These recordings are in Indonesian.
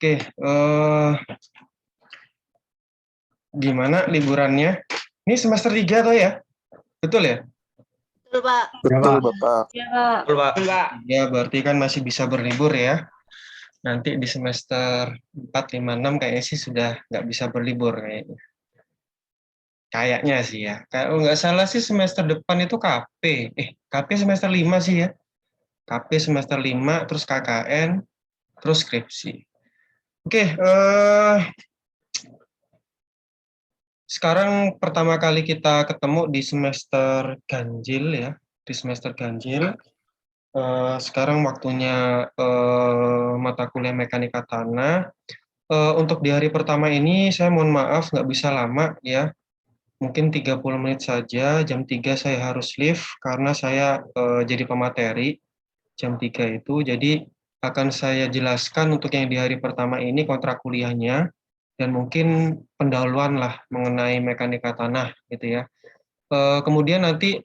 Oke, gimana liburannya? Ini semester 3 toh ya? Betul ya? Betul, Pak. Betul, Bapak. Iya, Pak. Betul, Pak. Ya, berarti kan masih bisa berlibur ya. Nanti di semester 4, 5, 6 kayaknya sih sudah nggak bisa berlibur kayaknya. Kayaknya sih ya. Kalau nggak salah sih semester depan itu KP. KP semester 5 sih ya. KP semester 5, terus KKN, terus skripsi. Oke, sekarang pertama kali kita ketemu di semester ganjil ya. Di semester ganjil. Sekarang waktunya mata kuliah mekanika tanah. Untuk di hari pertama ini saya mohon maaf nggak bisa lama ya. Mungkin 30 menit saja, jam 3 saya harus leave karena saya jadi pemateri jam 3 itu. Jadi akan saya jelaskan untuk yang di hari pertama ini kontrak kuliahnya dan mungkin pendahuluan lah mengenai mekanika tanah gitu ya. Kemudian nanti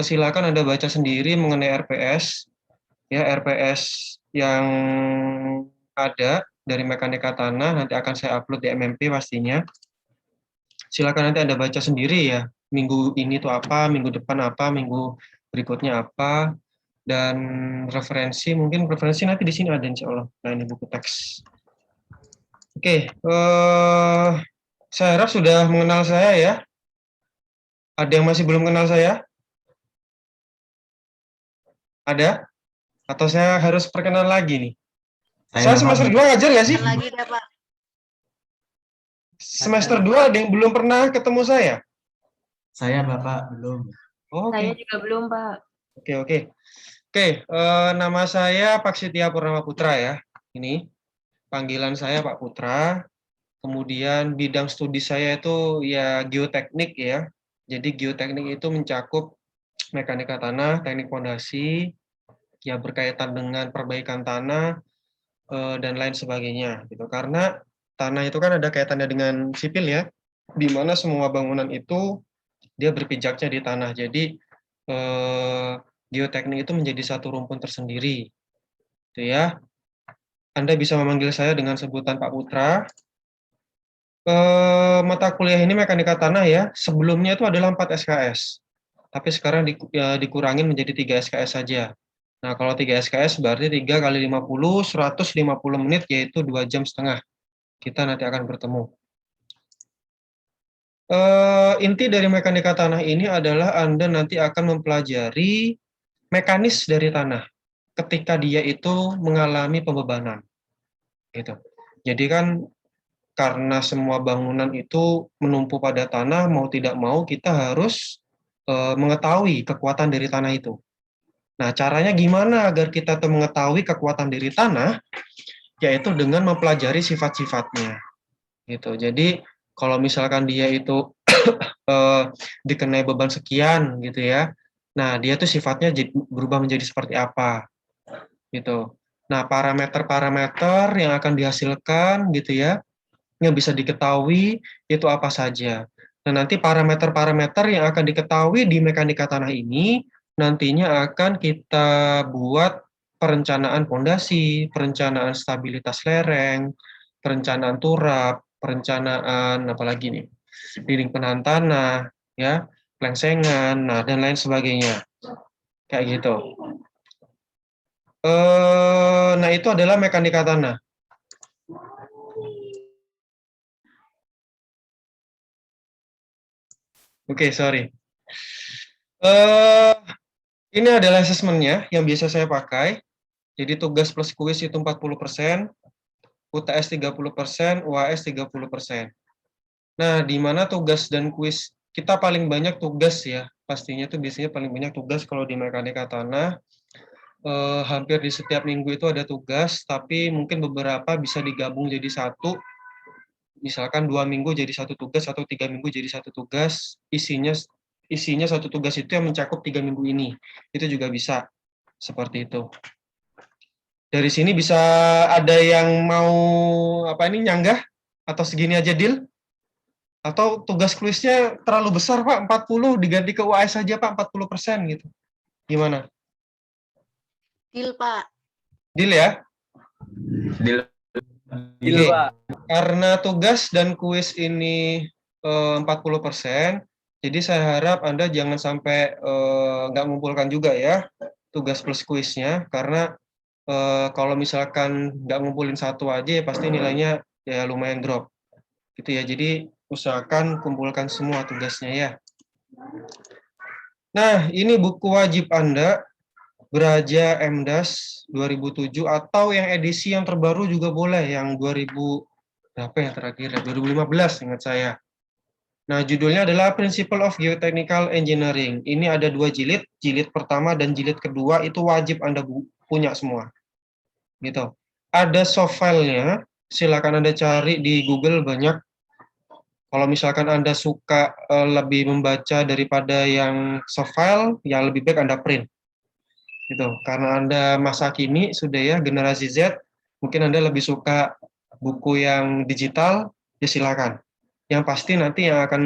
silakan Anda baca sendiri mengenai RPS ya, RPS yang ada dari mekanika tanah nanti akan saya upload di MMP pastinya. Silakan nanti Anda baca sendiri ya, minggu ini tuh apa, minggu depan apa, minggu berikutnya apa, dan mungkin referensi nanti di sini ada insya Allah. Nah ini buku teks. Oke, saya harap sudah mengenal saya ya. Ada yang masih belum kenal saya? Ada? Atau saya harus perkenalan lagi nih? Saya semester 2 ngajar nggak sih? Lagi deh, Pak. Semester 2 ada yang belum pernah ketemu saya? Saya, Bapak, belum. Oh, Saya oke. juga belum, Pak. Oke. Nama saya Pak Setia Purnama Putra ya. Ini panggilan saya Pak Putra. Kemudian bidang studi saya itu ya geoteknik ya. Jadi geoteknik itu mencakup mekanika tanah, teknik fondasi, ya berkaitan dengan perbaikan tanah dan lain sebagainya gitu. Karena tanah itu kan ada kaitannya dengan sipil ya, di mana semua bangunan itu dia berpijaknya di tanah. Jadi geoteknik itu menjadi satu rumpun tersendiri. Itu ya. Anda bisa memanggil saya dengan sebutan Pak Putra. Mata kuliah ini mekanika tanah ya, sebelumnya itu adalah 4 SKS. Tapi sekarang dikurangin menjadi 3 SKS saja. Nah, kalau 3 SKS berarti 3 kali 50, 150 menit, yaitu 2 jam setengah. Kita nanti akan bertemu. Inti dari mekanika tanah ini adalah Anda nanti akan mempelajari mekanis dari tanah ketika dia itu mengalami pembebanan. Gitu. Jadi kan karena semua bangunan itu menumpu pada tanah, mau tidak mau kita harus mengetahui kekuatan dari tanah itu. Nah, caranya gimana agar kita tuh mengetahui kekuatan dari tanah? Yaitu dengan mempelajari sifat-sifatnya. Gitu. Jadi kalau misalkan dia itu dikenai beban sekian gitu ya. Nah, dia tuh sifatnya berubah menjadi seperti apa gitu. Nah, parameter-parameter yang akan dihasilkan gitu ya, yang bisa diketahui itu apa saja. Nah, nanti parameter-parameter yang akan diketahui di mekanika tanah ini nantinya akan kita buat perencanaan fondasi, perencanaan stabilitas lereng, perencanaan turap, perencanaan apalagi nih, dinding penahan tanah, ya, plengsengan, nah dan lain sebagainya, kayak gitu. Nah itu adalah mekanika tanah. Oke, sorry. Ini adalah asesmennya yang biasa saya pakai. Jadi tugas plus kuis itu 40%, UTS 30%, UAS 30%. Nah, di mana tugas dan kuis kita paling banyak tugas ya. Pastinya tuh biasanya paling banyak tugas kalau di mekanika tanah. Hampir di setiap minggu itu ada tugas, tapi mungkin beberapa bisa digabung jadi satu. Misalkan 2 minggu jadi satu tugas atau 3 minggu jadi satu tugas, isinya satu tugas itu yang mencakup 3 minggu ini. Itu juga bisa seperti itu. Dari sini bisa ada yang mau nyanggah atau segini aja deal? Atau tugas kuisnya terlalu besar Pak, 40 diganti ke UAS saja Pak, 40% gitu. Gimana? Deal, Pak. Deal ya? Deal. Oke. Karena tugas dan kuis ini 40%, jadi saya harap Anda jangan sampai nggak mengumpulkan juga ya tugas plus kuisnya, karena kalau misalkan nggak ngumpulin satu aja ya pasti nilainya ya lumayan drop. Gitu ya, jadi usahakan kumpulkan semua tugasnya ya. Nah, ini buku wajib Anda, Braja MDAS 2007 atau yang edisi yang terbaru juga boleh, yang 2000 berapa yang terakhir ya, 2015 ingat saya. Nah, judulnya adalah Principle of Geotechnical Engineering. Ini ada 2 jilid, jilid pertama dan jilid kedua itu wajib Anda punya semua. Gitu. Ada soft file-nya, silakan Anda cari di Google banyak. Kalau misalkan Anda suka lebih membaca daripada yang soft file, ya lebih baik Anda print. Gitu. Karena Anda masa kini sudah ya generasi Z, mungkin Anda lebih suka buku yang digital, ya silakan. Yang pasti nanti yang akan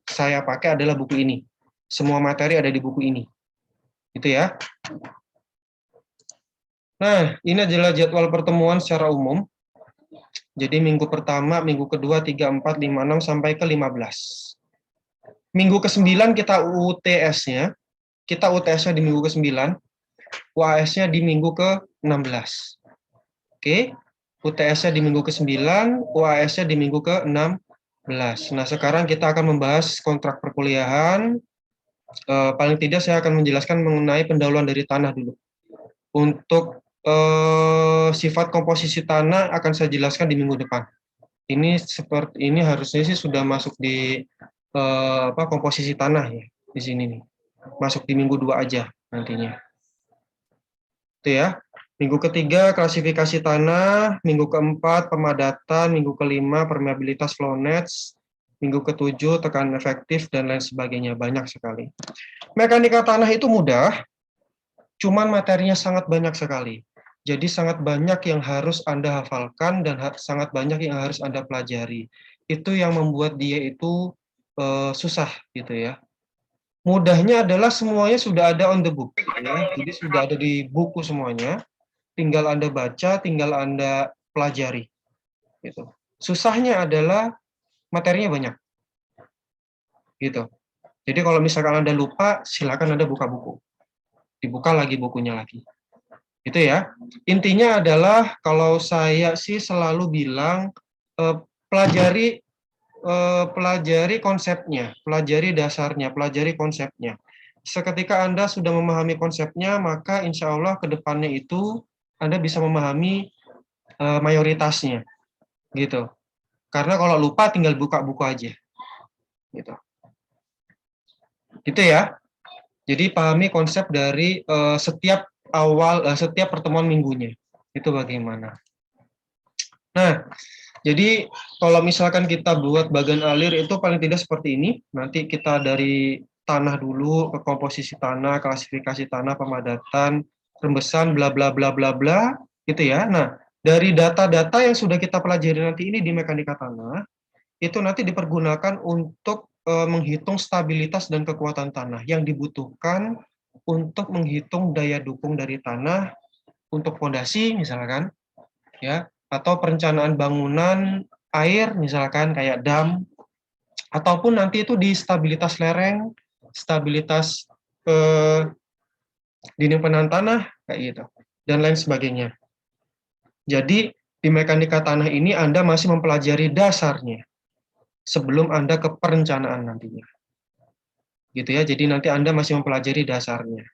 saya pakai adalah buku ini. Semua materi ada di buku ini. Gitu ya. Nah, ini adalah jadwal pertemuan secara umum. Jadi minggu pertama, minggu kedua, 3, 4, 5, 6, sampai ke 15. Minggu ke-9 kita UTS-nya. Kita UTS-nya di minggu ke-9. UAS-nya di minggu ke-16. Oke. UTS-nya di minggu ke-9, UAS-nya di minggu ke-16. Nah, sekarang kita akan membahas kontrak perkuliahan. Paling tidak saya akan menjelaskan mengenai pendahuluan dari tanah dulu. Untuk sifat komposisi tanah akan saya jelaskan di minggu depan. Ini harusnya sih sudah masuk di komposisi tanah ya di sini nih. Masuk di minggu 2 aja nantinya. Itu ya. Minggu ketiga klasifikasi tanah, minggu keempat pemadatan, minggu kelima permeabilitas flow nets, minggu ketujuh tekanan efektif dan lain sebagainya, banyak sekali. Mekanika tanah itu mudah, cuman materinya sangat banyak sekali. Jadi sangat banyak yang harus Anda hafalkan dan sangat banyak yang harus Anda pelajari. Itu yang membuat dia itu susah gitu ya. Mudahnya adalah semuanya sudah ada on the book ya. Jadi sudah ada di buku semuanya. Tinggal Anda baca, tinggal Anda pelajari gitu. Susahnya adalah materinya banyak. Gitu. Jadi kalau misalkan Anda lupa, silakan Anda buka buku. Dibuka lagi bukunya lagi. Itu ya. Intinya adalah kalau saya sih selalu bilang pelajari konsepnya, pelajari dasarnya, pelajari konsepnya. Seketika Anda sudah memahami konsepnya, maka insya Allah ke depannya itu Anda bisa memahami mayoritasnya, gitu. Karena kalau lupa tinggal buka buku aja, gitu. Gitu ya. Jadi pahami konsep dari setiap pertemuan minggunya. Itu bagaimana. Nah, jadi kalau misalkan kita buat bagan alir itu paling tidak seperti ini. Nanti kita dari tanah dulu ke komposisi tanah, klasifikasi tanah, pemadatan, rembesan, bla bla bla bla bla, gitu ya. Nah, dari data-data yang sudah kita pelajari nanti ini di mekanika tanah, itu nanti dipergunakan untuk menghitung stabilitas dan kekuatan tanah yang dibutuhkan untuk menghitung daya dukung dari tanah untuk fondasi misalkan, ya, atau perencanaan bangunan air misalkan kayak dam, ataupun nanti itu di stabilitas lereng, stabilitas dinding penahan tanah kayak gitu dan lain sebagainya. Jadi di mekanika tanah ini Anda masih mempelajari dasarnya sebelum Anda ke perencanaan nantinya. Gitu ya. Jadi nanti Anda masih mempelajari dasarnya.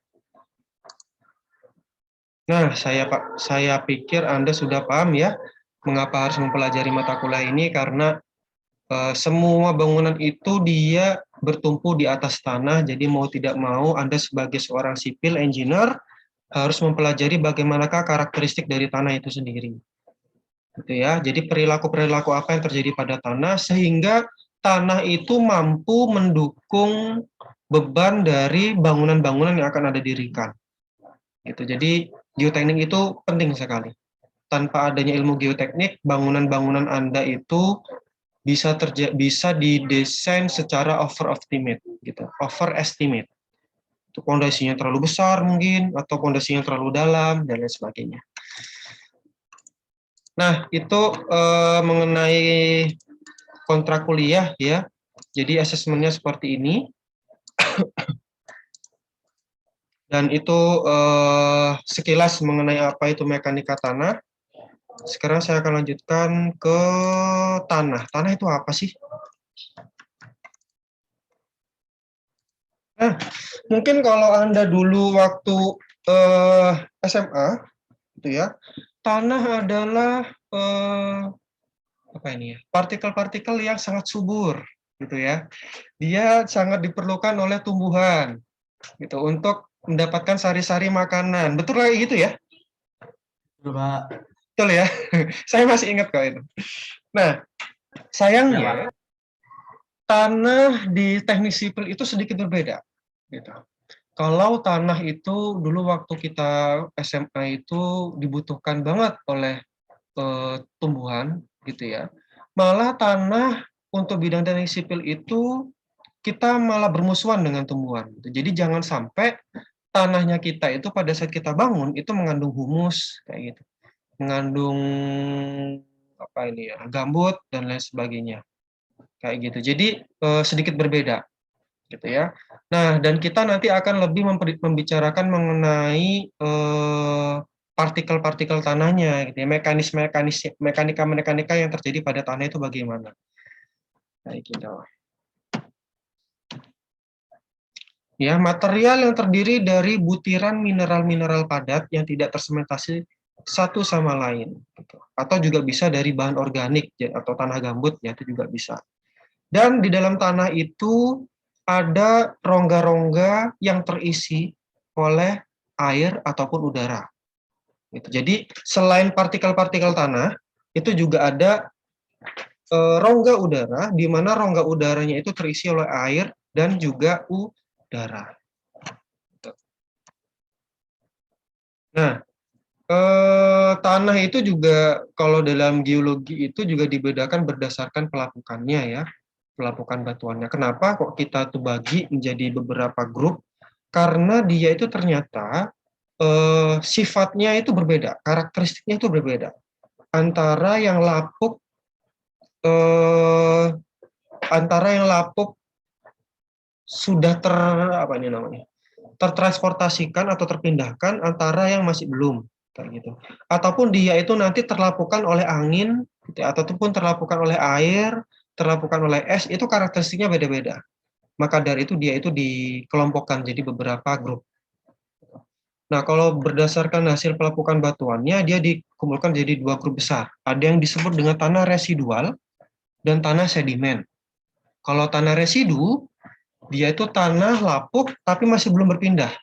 Nah, saya pikir Anda sudah paham ya mengapa harus mempelajari mata kuliah ini, karena semua bangunan itu dia bertumpu di atas tanah. Jadi mau tidak mau Anda sebagai seorang civil engineer harus mempelajari bagaimanakah karakteristik dari tanah itu sendiri. Gitu ya. Jadi perilaku-perilaku apa yang terjadi pada tanah sehingga tanah itu mampu mendukung beban dari bangunan-bangunan yang akan Anda dirikan. Gitu. Jadi geoteknik itu penting sekali. Tanpa adanya ilmu geoteknik, bangunan-bangunan Anda itu bisa didesain secara overestimate, gitu. Overestimate. Itu pondasinya terlalu besar mungkin, atau pondasinya terlalu dalam dan lain sebagainya. Nah, itu mengenai kontrak kuliah ya. Jadi asesmennya seperti ini. Dan itu sekilas mengenai apa itu mekanika tanah. Sekarang saya akan lanjutkan ke tanah. Tanah itu apa sih? Nah, mungkin kalau Anda dulu waktu SMA, gitu ya, tanah adalah apa ini ya? Partikel-partikel yang sangat subur, gitu ya. Dia sangat diperlukan oleh tumbuhan, gitu, untuk mendapatkan sari-sari makanan. Betul kayak gitu ya? Betul, Pak. Betul ya? Saya masih ingat kok itu. Nah, sayangnya Ya, Pak. tanah di teknik sipil itu sedikit berbeda, gitu. Kalau tanah itu dulu waktu kita SMA itu dibutuhkan banget oleh tumbuhan, gitu ya. Malah tanah untuk bidang teknik sipil itu kita malah bermusuhan dengan tumbuhan. Jadi jangan sampai tanahnya kita itu pada saat kita bangun itu mengandung humus kayak gitu, mengandung apa ini ya, gambut dan lain sebagainya kayak gitu. Jadi sedikit berbeda gitu ya. Nah, dan kita nanti akan lebih membicarakan mengenai partikel-partikel tanahnya gitu ya, mekanika-mekanika yang terjadi pada tanah itu bagaimana. Kayak gitu. Ya, material yang terdiri dari butiran mineral-mineral padat yang tidak tersementasi satu sama lain, gitu. Atau juga bisa dari bahan organik atau tanah gambut, ya itu juga bisa. Dan di dalam tanah itu ada rongga-rongga yang terisi oleh air ataupun udara. Gitu. Jadi selain partikel-partikel tanah, itu juga ada rongga udara, di mana rongga udaranya itu terisi oleh air dan juga udara. Nah, tanah itu juga kalau dalam geologi itu juga dibedakan berdasarkan pelapukannya ya, pelapukan batuannya. Kenapa kok kita tuh bagi menjadi beberapa grup? Karena dia itu ternyata sifatnya itu berbeda, karakteristiknya itu berbeda. Antara yang lapuk, sudah apa ini namanya, tertransportasikan atau terpindahkan, antara yang masih belum kayak gitu. Ataupun dia itu nanti terlapukan oleh angin, gitu, ataupun terlapukan oleh air, terlapukan oleh es, itu karakteristiknya beda-beda. Maka dari itu dia itu dikelompokkan jadi beberapa grup. Nah, kalau berdasarkan hasil pelapukan batuannya, dia dikumpulkan jadi dua grup besar. Ada yang disebut dengan tanah residual dan tanah sedimen. Kalau tanah residu, dia itu tanah lapuk tapi masih belum berpindah.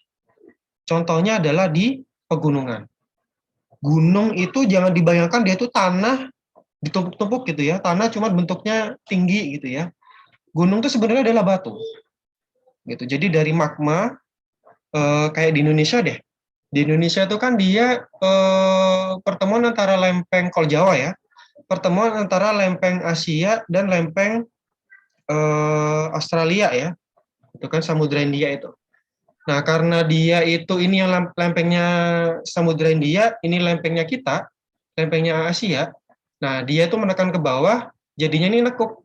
Contohnya adalah di pegunungan. Gunung itu jangan dibayangkan dia itu tanah ditumpuk-tumpuk gitu ya, tanah cuma bentuknya tinggi gitu ya. Gunung itu sebenarnya adalah batu. Gitu. Jadi dari magma kayak di Indonesia deh. Di Indonesia itu kan dia pertemuan antara lempeng, kalau Jawa ya, pertemuan antara lempeng Asia dan lempeng Australia ya. Itu kan Samudra India itu. Nah, karena dia itu ini yang lempengnya Samudra India, ini lempengnya kita, lempengnya Asia. Nah, dia itu menekan ke bawah, jadinya ini nekuk.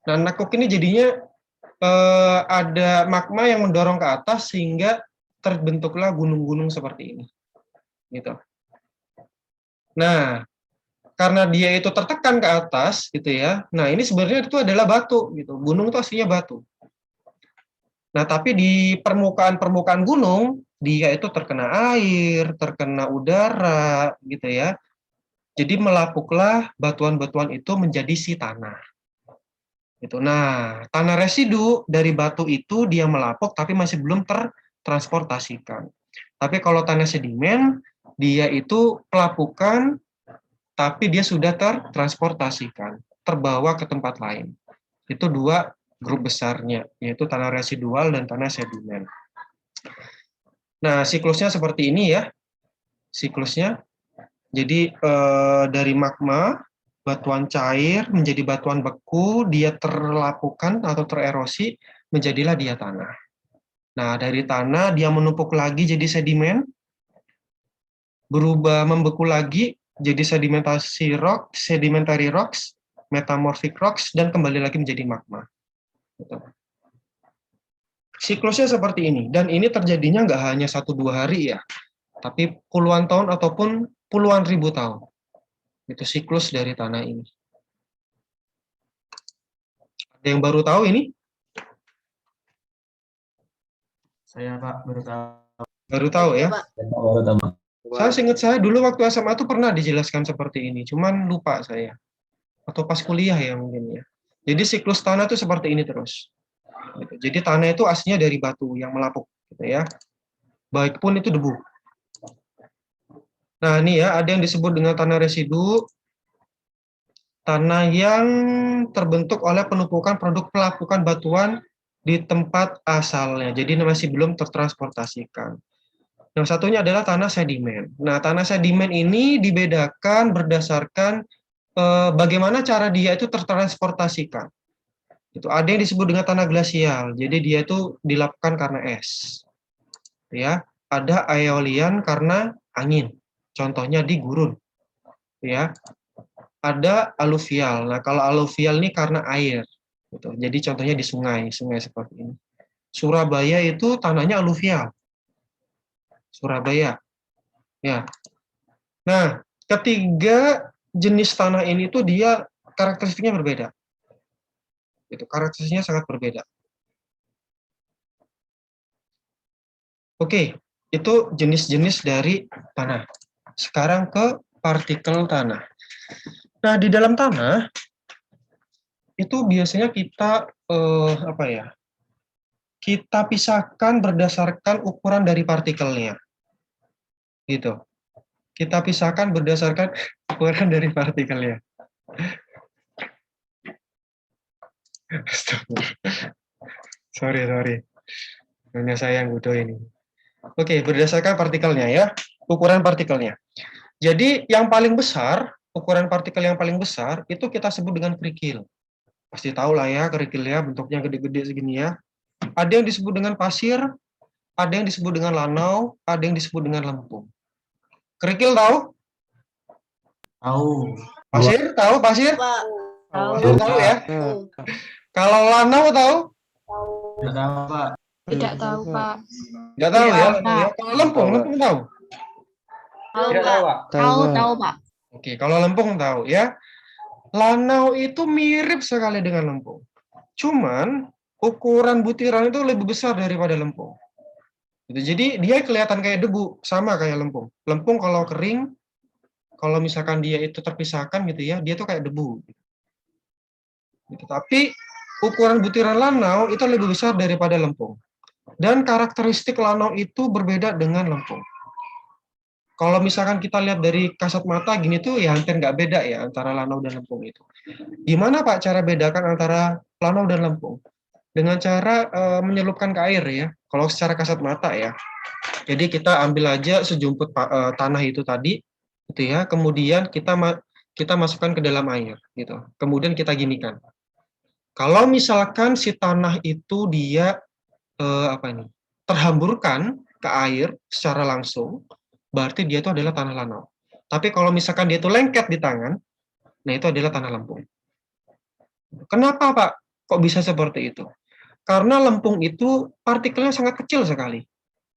Nah, nekuk ini jadinya ada magma yang mendorong ke atas sehingga terbentuklah gunung-gunung seperti ini. Gitu. Nah, karena dia itu tertekan ke atas gitu ya. Nah, ini sebenarnya itu adalah batu gitu. Gunung itu aslinya batu. Nah, tapi di permukaan gunung, dia itu terkena air, terkena udara, gitu ya. Jadi melapuklah batuan-batuan itu menjadi si tanah. Gitu. Nah, tanah residu dari batu itu dia melapuk, tapi masih belum tertransportasikan. Tapi kalau tanah sedimen, dia itu pelapukan, tapi dia sudah tertransportasikan, terbawa ke tempat lain. Itu dua grup besarnya, yaitu tanah residual dan tanah sedimen. Nah, siklusnya seperti ini ya, siklusnya. Jadi dari magma, batuan cair menjadi batuan beku, dia terlapukan atau tererosi, menjadilah dia tanah. Nah, dari tanah dia menumpuk lagi jadi sedimen, berubah membeku lagi, jadi sedimentary rocks, metamorphic rocks, dan kembali lagi menjadi magma. Gitu. Siklusnya seperti ini, dan ini terjadinya nggak hanya 1-2 hari ya, tapi puluhan tahun ataupun puluhan ribu tahun. Itu siklus dari tanah ini. Ada yang baru tahu ini? Saya Pak baru tahu. Baru tahu ya? Pak. Baru tahu. Saya ingat saya dulu waktu SMA itu pernah dijelaskan seperti ini, cuman lupa saya. Atau pas kuliah ya mungkin ya. Jadi siklus tanah itu seperti ini terus. Gitu. Jadi tanah itu aslinya dari batu yang melapuk, gitu ya. Baik pun itu debu. Nah ini ya, ada yang disebut dengan tanah residu, tanah yang terbentuk oleh penumpukan produk pelapukan batuan di tempat asalnya. Jadi masih belum tertransportasikan. Yang satunya adalah tanah sedimen. Nah, tanah sedimen ini dibedakan berdasarkan bagaimana cara dia itu tertransportasikan. Itu ada yang disebut dengan tanah glasial. Jadi dia itu dilapukkan karena es. Ya, ada aeolian karena angin. Contohnya di gurun. Ya. Ada aluvial. Nah, kalau aluvial ini karena air. Gitu. Jadi contohnya di sungai seperti ini. Surabaya itu tanahnya aluvial. Surabaya. Ya. Nah, ketiga jenis tanah ini tuh dia karakteristiknya berbeda. Itu karakteristiknya sangat berbeda. Oke, itu jenis-jenis dari tanah. Sekarang ke partikel tanah. Nah, di dalam tanah itu biasanya kita apa ya? Kita pisahkan berdasarkan ukuran dari partikelnya. Gitu. Kita pisahkan berdasarkan ukuran dari partikelnya. Sorry. Hanya saya yang bodoh ini. Oke, berdasarkan partikelnya ya, ukuran partikelnya. Jadi yang paling besar, ukuran partikel yang paling besar itu kita sebut dengan kerikil. Pasti tahu lah ya kerikilnya, bentuknya gede-gede segini ya. Ada yang disebut dengan pasir, ada yang disebut dengan lanau, ada yang disebut dengan lempung. Kerikil tahu? Tahu. Pasir tahu pasir? Pak. Pasir tahu ya. Tahu. Kalau lanau tahu? Tidak tahu Pak. Tidak tahu, Pak. Nggak tahu ya. Pak. Kalau lempung tahu? Tahu, Pak. Tahu, Pak. Oke, kalau lempung tahu ya. Lanau itu mirip sekali dengan lempung. Cuman ukuran butiran itu lebih besar daripada lempung. Jadi dia kelihatan kayak debu, sama kayak lempung. Lempung kalau kering, kalau misalkan dia itu terpisahkan gitu ya, dia tuh kayak debu. Gitu. Tapi ukuran butiran lanau itu lebih besar daripada lempung. Dan karakteristik lanau itu berbeda dengan lempung. Kalau misalkan kita lihat dari kasat mata gini tuh ya hampir nggak beda ya antara lanau dan lempung itu. Gimana Pak cara bedakan antara lanau dan lempung? Dengan cara menyelupkan ke air ya. Kalau secara kasat mata ya. Jadi kita ambil aja sejumput tanah itu tadi, gitu ya. Kemudian kita masukkan ke dalam air, gitu. Kemudian kita ginikan. Kalau misalkan si tanah itu dia terhamburkan ke air secara langsung, berarti dia itu adalah tanah lanau. Tapi kalau misalkan dia itu lengket di tangan, nah itu adalah tanah lempung. Kenapa Pak? Kok bisa seperti itu? Karena lempung itu partikelnya sangat kecil sekali.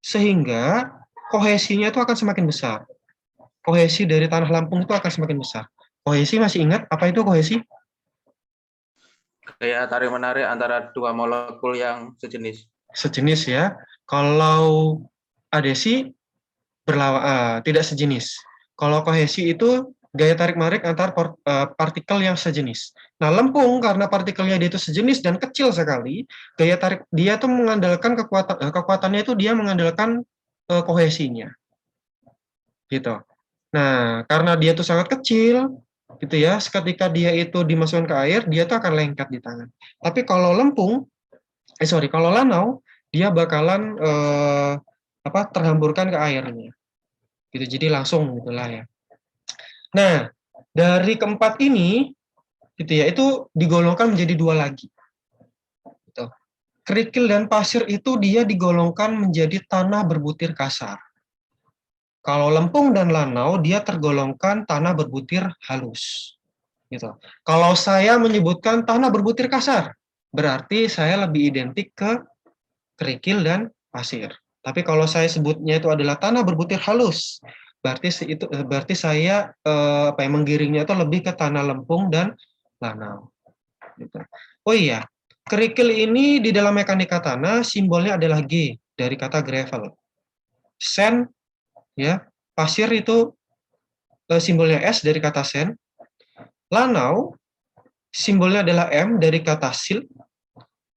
Sehingga kohesinya itu akan semakin besar. Kohesi dari tanah lempung itu akan semakin besar. Kohesi masih ingat apa itu kohesi? Kayak tarik-menarik antara dua molekul yang sejenis. Sejenis ya. Kalau adesi tidak sejenis. Kalau kohesi itu gaya tarik-menarik antar partikel yang sejenis. Nah, lempung karena partikelnya dia itu sejenis dan kecil sekali, gaya tarik dia tuh mengandalkan kekuatannya itu dia mengandalkan kohesinya. Gitu. Nah, karena dia tuh sangat kecil, gitu ya, ketika dia itu dimasukkan ke air, dia tuh akan lengket di tangan. Tapi kalau kalau lanau, dia bakalan terhamburkan ke airnya. Gitu, jadi langsung gitulah ya. Nah, dari keempat ini, gitu ya, itu digolongkan menjadi dua lagi. Gitu. Kerikil dan pasir itu dia digolongkan menjadi tanah berbutir kasar. Kalau lempung dan lanau, dia tergolongkan tanah berbutir halus. Gitu. Kalau saya menyebutkan tanah berbutir kasar, berarti saya lebih identik ke kerikil dan pasir. Tapi kalau saya sebutnya itu adalah tanah berbutir halus, berarti saya menggiringnya itu lebih ke tanah lempung dan lanau. Gitu. Oh iya, kerikil ini di dalam mekanika tanah simbolnya adalah G dari kata gravel. Sand, ya, pasir itu simbolnya S dari kata sand. Lanau simbolnya adalah M dari kata silt.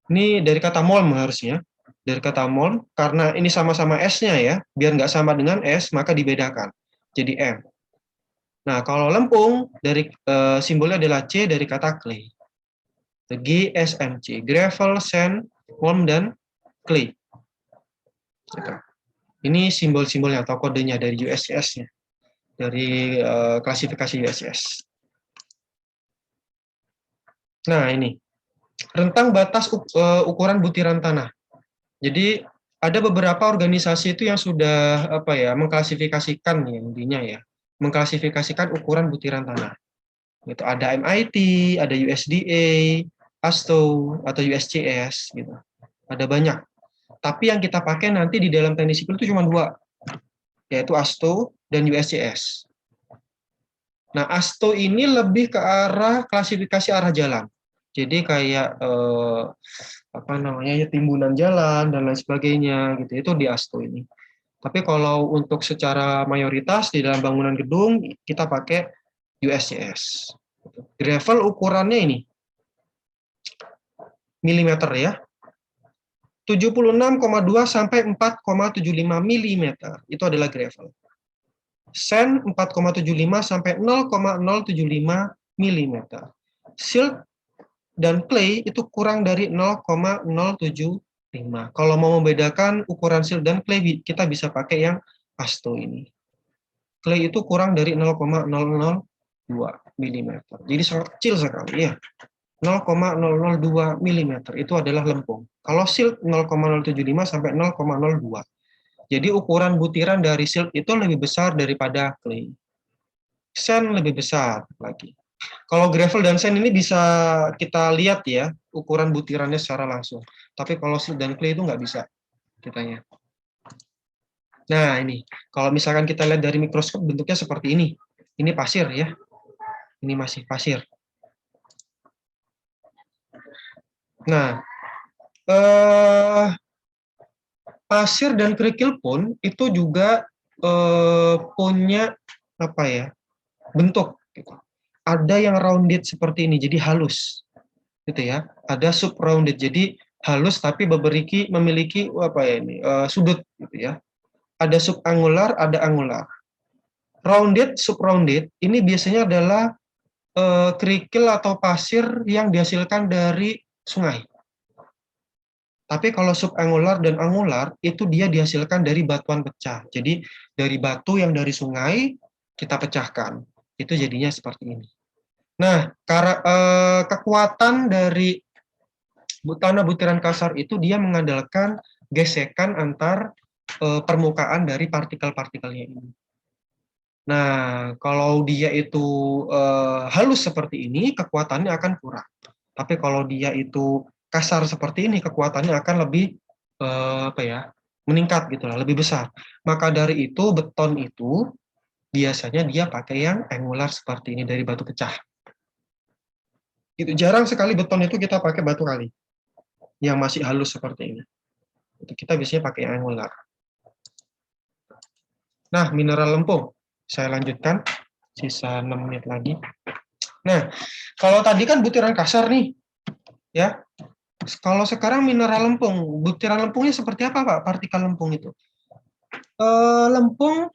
Ini dari kata molm harusnya. Dari kata molm, karena ini sama-sama S-nya ya, biar nggak sama dengan S, maka dibedakan. Jadi M. Nah, kalau lempung, dari simbolnya adalah C dari kata clay. GSMC, gravel, sand, molm, dan clay. Gitu. Ini simbol-simbolnya atau kodenya dari USGS-nya, dari klasifikasi USGS. Nah, ini rentang batas ukuran butiran tanah. Jadi ada beberapa organisasi itu yang sudah mengklasifikasikan ya, intinya ya, mengklasifikasikan ukuran butiran tanah. Itu ada MIT, ada USDA, ASTO atau USGS gitu. Ada banyak. Tapi yang kita pakai nanti di dalam teknik sipil itu cuma 2, yaitu ASTO dan USGS. Nah, ASTO ini lebih ke arah klasifikasi arah jalan. Jadi kayak timbunan jalan dan lain sebagainya gitu. Itu di ASTO ini. Tapi kalau untuk secara mayoritas di dalam bangunan gedung kita pakai USGS. Gravel ukurannya ini milimeter ya. 76,2 sampai 4,75 mm itu adalah gravel. Sand 4,75 sampai 0,075 mm. Silt dan clay itu kurang dari 0,075. Kalau mau membedakan ukuran silt dan clay, kita bisa pakai yang ASTO ini. Clay itu kurang dari 0,002 mm. Jadi sangat kecil sekali ya. 0,002 mm itu adalah lempung. Kalau silt 0,075 sampai 0,02. Jadi ukuran butiran dari silt itu lebih besar daripada clay. Sand lebih besar lagi. Kalau gravel dan sand ini bisa kita lihat ya, ukuran butirannya secara langsung. Tapi kalau silt dan clay itu nggak bisa kitanya. Nah ini, kalau misalkan kita lihat dari mikroskop bentuknya seperti ini. Ini pasir ya. Ini masih pasir. Nah, pasir dan kerikil pun itu juga punya bentuk. Gitu. Ada yang rounded seperti ini, jadi halus, gitu ya. Ada sub rounded, jadi halus tapi memiliki sudut, gitu ya. Ada sub angular, ada angular. Rounded, sub rounded ini biasanya adalah kerikil atau pasir yang dihasilkan dari sungai. Tapi kalau subangular dan angular, itu dia dihasilkan dari batuan pecah. Jadi dari batu yang dari sungai, kita pecahkan. Itu jadinya seperti ini. Nah, kekuatan dari tanah butiran kasar itu dia mengandalkan gesekan antar permukaan dari partikel-partikelnya ini. Nah, kalau dia itu halus seperti ini, kekuatannya akan kurang. Tapi kalau dia itu kasar seperti ini, kekuatannya akan lebih meningkat gitu lah, lebih besar. Maka dari itu beton itu biasanya dia pakai yang angular seperti ini dari batu pecah. Itu jarang sekali beton itu kita pakai batu kali yang masih halus seperti ini. Itu kita biasanya pakai yang angular. Nah, mineral lempung. Saya lanjutkan, sisa 6 menit lagi. Nah, kalau tadi kan butiran kasar nih, ya. Kalau sekarang mineral lempung, butiran lempungnya seperti apa, Pak? Partikel lempung itu. Lempung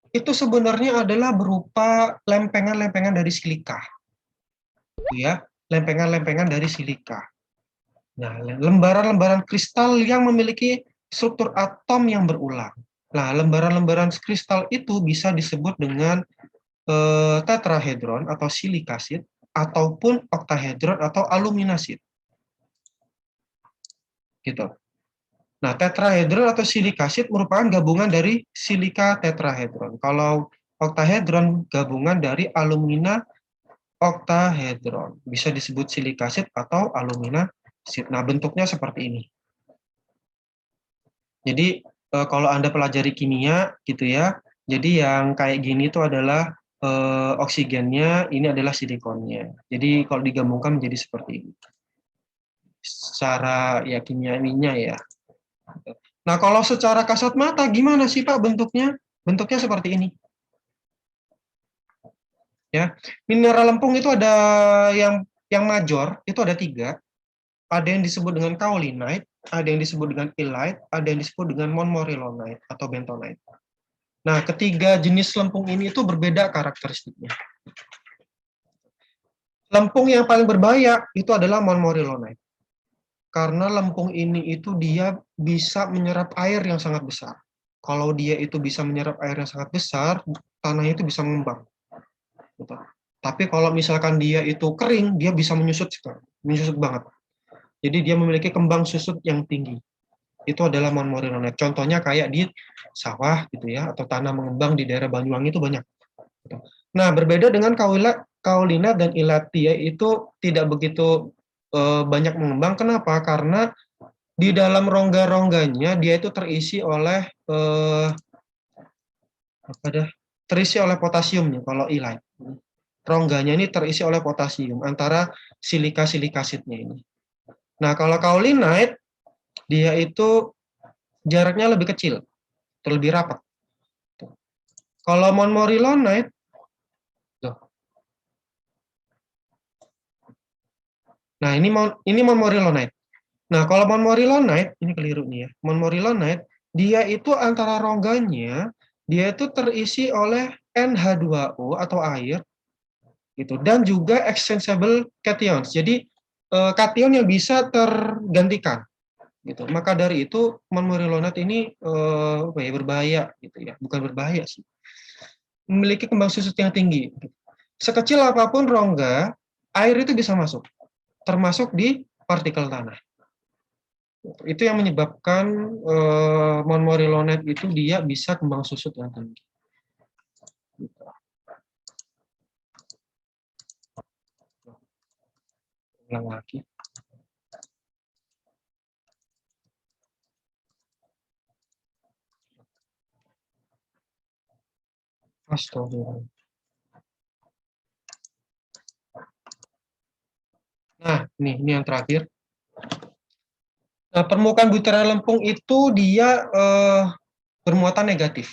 itu sebenarnya adalah berupa lempengan-lempengan dari silika. Ya, lempengan-lempengan dari silika. Nah, lembaran-lembaran kristal yang memiliki struktur atom yang berulang. Nah, lembaran-lembaran kristal itu bisa disebut dengan tetrahedron atau silikasid ataupun oktahedron atau aluminasid. Gitu. Nah, tetrahedron atau silikasid merupakan gabungan dari silika tetrahedron. Kalau oktahedron gabungan dari alumina oktahedron. Bisa disebut silikasid atau alumina sid. Nah, bentuknya seperti ini. Jadi kalau Anda pelajari kimia gitu ya, jadi yang kayak gini itu adalah oksigennya, ini adalah silikonnya. Jadi kalau digabungkan menjadi seperti ini. Secara ya kimiawinya ya. Nah, kalau secara kasat mata gimana sih Pak bentuknya? Bentuknya seperti ini. Ya, mineral lempung itu ada yang major, itu ada 3. Ada yang disebut dengan kaolinite, ada yang disebut dengan illite, ada yang disebut dengan montmorillonite atau bentonite. Nah, ketiga jenis lempung ini itu berbeda karakteristiknya. Lempung yang paling berbahaya itu adalah montmorillonite. Karena lempung ini itu dia bisa menyerap air yang sangat besar. Kalau dia itu bisa menyerap air yang sangat besar, tanahnya itu bisa mengembang. Tapi kalau misalkan dia itu kering, dia bisa menyusut banget. Jadi dia memiliki kembang susut yang tinggi. Itu adalah montmorillonite. Contohnya kayak di sawah gitu ya, atau tanah mengembang di daerah Banyuwangi itu banyak. Nah, berbeda dengan kaolina dan illite, dia itu tidak begitu banyak mengembang. Kenapa? Karena di dalam rongga-rongganya dia itu terisi oleh terisi oleh potasiumnya kalau illite. Rongganya ini terisi oleh potasium antara silika-silikasidnya ini. Nah, kalau kaolinite dia itu jaraknya lebih kecil, lebih rapat. Kalau montmorillonite nah, ini montmorillonite. Nah, kalau montmorillonite, ini keliru nih ya. Montmorillonite, dia itu antara rongganya, dia itu terisi oleh NH2O atau air, gitu, dan juga exchangeable cations. Jadi, kation yang bisa tergantikan, gitu. Maka dari itu, montmorillonite ini berbahaya, gitu ya. Bukan berbahaya sih. Memiliki kembang susut yang tinggi. Sekecil apapun rongga, air itu bisa masuk, termasuk di partikel tanah. Itu yang menyebabkan montmorillonite itu dia bisa kembang susut yang tinggi. Ulang lagi. Astagfirullah. Nah, ini yang terakhir. Nah, permukaan butiran lempung itu dia bermuatan negatif,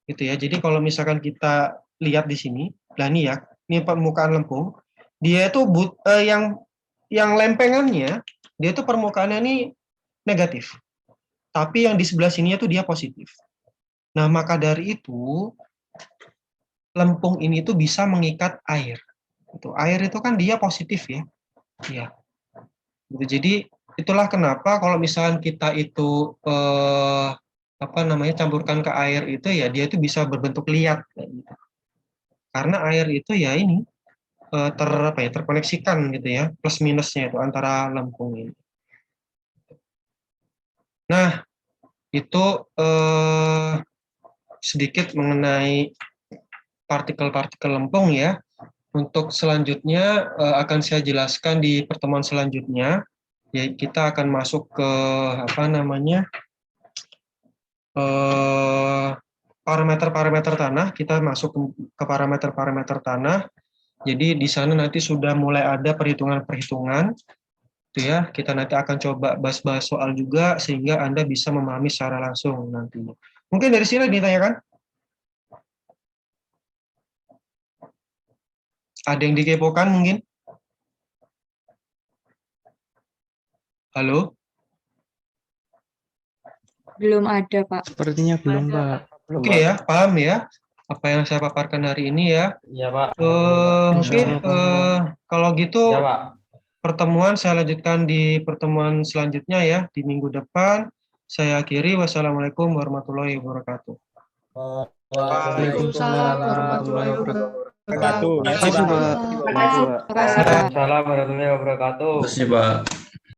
gitu ya. Jadi kalau misalkan kita lihat di sini, nah ini ya, ini permukaan lempung, dia itu yang lempengannya, dia itu permukaannya ini negatif, tapi yang di sebelah sini itu dia positif. Nah, maka dari itu lempung ini itu bisa mengikat air. Itu air itu kan dia positif ya, ya. Jadi itulah kenapa kalau misalkan kita itu campurkan ke air itu ya dia itu bisa berbentuk liat gitu. Karena air itu ya ini terkoneksikan gitu ya, plus minusnya itu antara lempung ini. Nah, itu sedikit mengenai partikel-partikel lempung ya. Untuk selanjutnya akan saya jelaskan di pertemuan selanjutnya. Ya, kita akan masuk ke parameter-parameter tanah. Kita masuk ke parameter-parameter tanah. Jadi di sana nanti sudah mulai ada perhitungan-perhitungan. Itu ya, kita nanti akan coba bahas-bahas soal juga sehingga Anda bisa memahami secara langsung nantinya. Mungkin dari sini ditanyakan? Ada yang dikepokan mungkin? Halo? Belum ada, Pak. Sepertinya belum, Pak. Oke ya, paham ya apa yang saya paparkan hari ini ya. Iya, Pak. Oke, kalau gitu Iya, Pak. pertemuan saya lanjutkan di pertemuan selanjutnya ya, di minggu depan. Saya akhiri, wassalamualaikum warahmatullahi wabarakatuh. Waalaikumsalam warahmatullahi wabarakatuh. Terima kasih, Pak. Terima kasih, Pak. Assalamualaikum warahmatullahi wabarakatuh. Terima kasih, Pak.